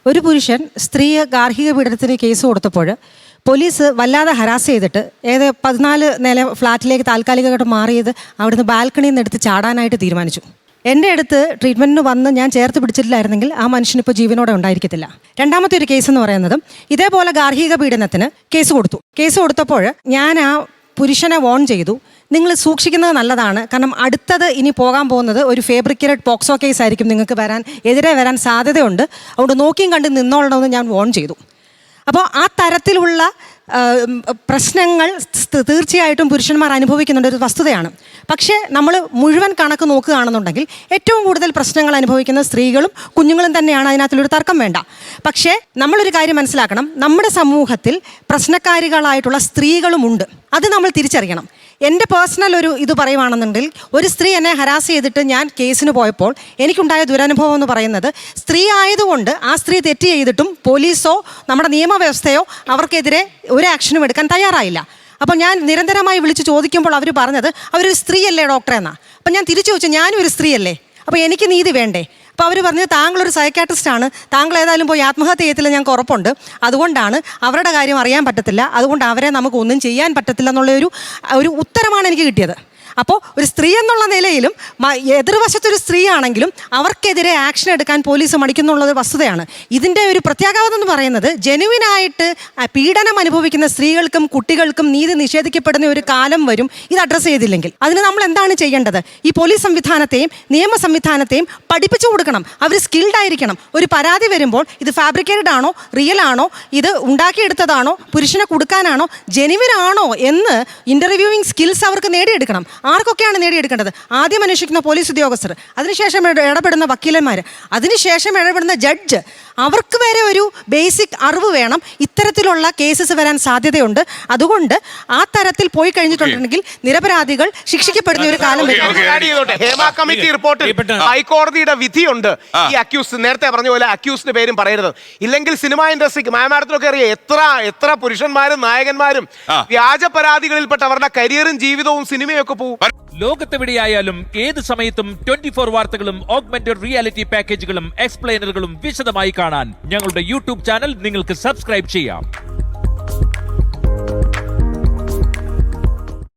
ഒരു പുരുഷൻ സ്ത്രീയെ ഗാർഹിക പീഡനത്തിന് കേസ് കൊടുത്തപ്പോൾ പോലീസ് വല്ലാതെ ഹരാസ് ചെയ്തിട്ട് 14 നില ഫ്ലാറ്റിലേക്ക് താൽക്കാലികമായിട്ട് മാറിയത് അവിടുന്ന് ബാൽക്കണിയിൽ നിന്ന് എടുത്ത് ചാടാനായിട്ട് തീരുമാനിച്ചു. എൻ്റെ അടുത്ത് ട്രീറ്റ്മെൻറ്റിന് വന്ന് ഞാൻ ചേർത്ത് പിടിച്ചിട്ടില്ലായിരുന്നെങ്കിൽ ആ മനുഷ്യനിപ്പോൾ ജീവനോടെ ഉണ്ടായിരിക്കത്തില്ല. രണ്ടാമത്തെ ഒരു കേസ് എന്ന് പറയുന്നത് ഇതേപോലെ ഗാർഹിക പീഡനത്തിന് കേസ് കൊടുത്തപ്പോൾ ഞാൻ ആ പുരുഷനെ വോൺ ചെയ്തു, നിങ്ങൾ സൂക്ഷിക്കുന്നത് നല്ലതാണ്. കാരണം അടുത്തത് ഇനി പോകാൻ പോകുന്നത് ഒരു ഫേബ്രിക്കേറ്റഡ് പോക്സോ കേസ് ആയിരിക്കും, നിങ്ങൾക്ക് എതിരെ വരാൻ സാധ്യതയുണ്ട്. അതുകൊണ്ട് നോക്കിയും കണ്ട് നിന്നോളണമെന്ന് ഞാൻ വോൺ ചെയ്തു. അപ്പോൾ ആ തരത്തിലുള്ള പ്രശ്നങ്ങൾ തീർച്ചയായിട്ടും പുരുഷന്മാർ അനുഭവിക്കുന്നുണ്ട്, ഒരു വസ്തുതയാണ്. പക്ഷേ നമ്മൾ മുഴുവൻ കണക്ക് നോക്കുകയാണെന്നുണ്ടെങ്കിൽ ഏറ്റവും കൂടുതൽ പ്രശ്നങ്ങൾ അനുഭവിക്കുന്ന സ്ത്രീകളും കുഞ്ഞുങ്ങളും തന്നെയാണ്. അതിനകത്തുള്ളൊരു തർക്കം വേണ്ട. പക്ഷേ നമ്മളൊരു കാര്യം മനസ്സിലാക്കണം, നമ്മുടെ സമൂഹത്തിൽ പ്രശ്നക്കാരികളായിട്ടുള്ള സ്ത്രീകളുമുണ്ട്. അത് നമ്മൾ തിരിച്ചറിയണം. എൻ്റെ പേഴ്സണൽ ഒരു ഇത് പറയുവാണെന്നുണ്ടെങ്കിൽ, ഒരു സ്ത്രീ എന്നെ ഹരാസ് ചെയ്തിട്ട് ഞാൻ കേസിന് പോയപ്പോൾ എനിക്കുണ്ടായ ദുരനുഭവം എന്ന് പറയുന്നത്, സ്ത്രീ ആയതുകൊണ്ട് ആ സ്ത്രീ തെറ്റ് ചെയ്തിട്ടും പോലീസോ നമ്മുടെ നിയമവ്യവസ്ഥയോ അവർക്കെതിരെ ഒരു ആക്ഷനും എടുക്കാൻ തയ്യാറായില്ല. അപ്പോൾ ഞാൻ നിരന്തരമായി വിളിച്ച് ചോദിക്കുമ്പോൾ അവർ പറഞ്ഞത് അവരൊരു സ്ത്രീയല്ലേ ഡോക്ടറെ എന്നാ. അപ്പം ഞാൻ തിരിച്ചു ചോദിച്ചു, ഞാനും ഒരു സ്ത്രീയല്ലേ, അപ്പോൾ എനിക്ക് നീതി വേണ്ടേ? അപ്പോൾ അവർ പറഞ്ഞത് താങ്കളൊരു സൈക്കാട്രിസ്റ്റാണ്, താങ്കൾ ഏതായാലും പോയി ആത്മഹത്യ ചെയ്യത്തില്ല, ഞങ്ങൾക്ക് ഉറപ്പുണ്ട്. അതുകൊണ്ടാണ് അവരുടെ കാര്യം അറിയാൻ പറ്റത്തില്ല, അതുകൊണ്ട് അവരെ നമുക്ക് ഒന്നും ചെയ്യാൻ പറ്റത്തില്ല എന്നുള്ള ഒരു ഉത്തരമാണ് എനിക്ക് കിട്ടിയത്. അപ്പോൾ ഒരു സ്ത്രീ എന്നുള്ള നിലയിലും എതിർവശത്തൊരു സ്ത്രീ ആണെങ്കിലും അവർക്കെതിരെ ആക്ഷൻ എടുക്കാൻ പോലീസ് മടിക്കുന്നുള്ളത് വസ്തുതയാണ്. ഇതിൻ്റെ ഒരു പ്രത്യാഘാതം എന്ന് പറയുന്നത്, ജെനുവിനായിട്ട് പീഡനം അനുഭവിക്കുന്ന സ്ത്രീകൾക്കും കുട്ടികൾക്കും നീതി നിഷേധിക്കപ്പെടുന്ന ഒരു കാലം വരും ഇത് അഡ്രസ്സ് ചെയ്തില്ലെങ്കിൽ. അതിന് നമ്മൾ എന്താണ് ചെയ്യേണ്ടത്? ഈ പോലീസ് സംവിധാനത്തെയും നിയമ സംവിധാനത്തെയും പഠിപ്പിച്ചു കൊടുക്കണം. അവർ സ്കിൽഡ് ആയിരിക്കണം. ഒരു പരാതി വരുമ്പോൾ ഇത് ഫാബ്രിക്കേറ്റഡ് ആണോ, റിയൽ ആണോ, ഇത് ഉണ്ടാക്കിയെടുത്തതാണോ, പുരുഷനെ കൊടുക്കാനാണോ, ജെനുവിൻ ആണോ എന്ന് ഇൻ്റർവ്യൂവിങ് സ്കിൽസ് അവർക്ക് നേടിയെടുക്കണം. ആർക്കൊക്കെയാണ് നേടിയെടുക്കേണ്ടത്? ആദ്യം അന്വേഷിക്കുന്ന പോലീസ് ഉദ്യോഗസ്ഥർ, അതിനുശേഷം ഇടപെടുന്ന വക്കീലന്മാർ, അതിനുശേഷം ഇടപെടുന്ന ജഡ്ജ്. അവർക്ക് വരെ ഒരു ബേസിക് അറിവ് വേണം. ഇത്തരത്തിലുള്ള കേസസ് വരാൻ സാധ്യതയുണ്ട്. അതുകൊണ്ട് ആ തരത്തിൽ പോയി കഴിഞ്ഞിട്ടുണ്ടെങ്കിൽ നിരപരാധികൾ ശിക്ഷിക്കപ്പെടുന്ന ഒരു കാലം വരും. ഹേമ കമ്മിറ്റി റിപ്പോർട്ടിൽ ഹൈക്കോടതിയുടെ വിധിയുണ്ട്. ഈ അക്യൂസ് നേരത്തെ പറഞ്ഞ പോലെ അക്യൂസിന്റെ പേരും പറയരുത്. ഇല്ലെങ്കിൽ സിനിമാ ഇൻഡസ്ട്രിക്ക് മാഡത്തിനൊക്കെ അറിയാം എത്ര പുരുഷന്മാരും നായകന്മാരും വ്യാജ പരാതികളിൽപ്പെട്ട് അവരുടെ കരിയറും ജീവിതവും സിനിമയും ഒക്കെ പോകും. ലോകത്തെവിടെയായാലും ഏത് സമയത്തും 24 വാർത്തകളും ഓഗ്മെന്റഡ് റിയാലിറ്റി പാക്കേജുകളും എക്സ്പ്ലെയിനറുകളും വിശദമായി കാണാൻ ഞങ്ങളുടെ യൂട്യൂബ് ചാനൽ നിങ്ങൾക്ക് സബ്സ്ക്രൈബ് ചെയ്യാം.